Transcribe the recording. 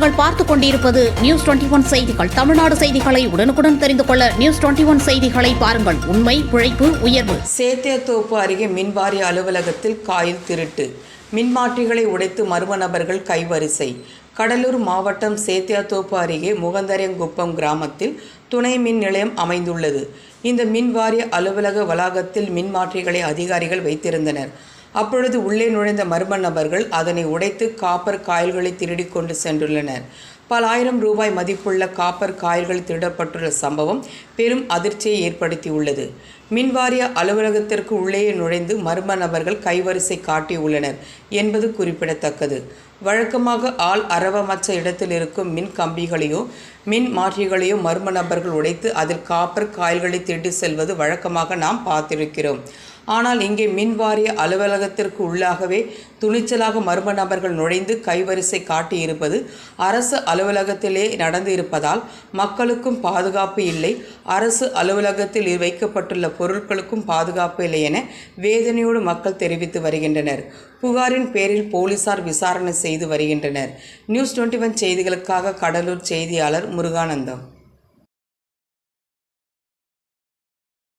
நீங்கள் பார்த்துக் கொண்டிருப்பது நியூஸ் 21 செய்திகள். தமிழ்நாடு செய்திகளை உடனுக்குடன் தெரிந்து கொள்ள நியூஸ் 21 செய்திகளை பாருங்கள். உண்மை, உழைப்பு, உயர்வு. சேத்தியாத்தோப்பு அருகே மின்வாரிய அலுவலகத்தில் காயில் திருட்டு, மின்மாற்றிகளை உடைத்து மர்ம நபர்கள் கைவரிசை. கடலூர் மாவட்டம் சேத்தியாத்தோப்பு அருகே முகந்தரங்குப்பம் கிராமத்தில் துணை மின் நிலையம் அமைந்துள்ளது. இந்த மின்வாரிய அலுவலக வளாகத்தில் மின்மாற்றிகளை அதிகாரிகள் வைத்திருந்தனர். அப்பொழுது உள்ளே நுழைந்த மர்ம நபர்கள் அதனை உடைத்து காப்பர் காயில்களை திருடி கொண்டு சென்றுள்ளனர். பல ஆயிரம் ரூபாய் மதிப்புள்ள காப்பர் காயில்கள் திருடப்பட்டுள்ள சம்பவம் பெரும் அதிர்ச்சியை ஏற்படுத்தியுள்ளது. மின்வாரிய அலுவலகத்திற்கு உள்ளேயே நுழைந்து மர்ம நபர்கள் கைவரிசை காட்டியுள்ளனர் என்பது குறிப்பிடத்தக்கது. வழக்கமாக ஆள் அரவமற்ற இடத்தில் இருக்கும் மின் கம்பிகளையோ மின் மாற்றிகளையோ மர்ம நபர்கள் உடைத்து அதில் காப்பர் காயில்களை திருடி செல்வது வழக்கமாக நாம் பார்த்திருக்கிறோம். ஆனால் இங்கே மின்வாரிய அலுவலகத்திற்கு உள்ளாகவே துணிச்சலாக மர்ம நபர்கள் நுழைந்து கைவரிசை காட்டியிருப்பது அரசு அலுவலகத்திலே நடந்து இருப்பதால் மக்களுக்கும் பாதுகாப்பு இல்லை, அரசு அலுவலகத்தில் வைக்கப்பட்டுள்ள பொருட்களுக்கும் பாதுகாப்பு இல்லை என வேதனையோடு மக்கள் தெரிவித்து வருகின்றனர். புகாரின் பேரில் போலீசார் விசாரணை செய்து வருகின்றனர். நியூஸ் 21 செய்திகளுக்காக கடலூர் செய்தியாளர் முருகானந்தம்.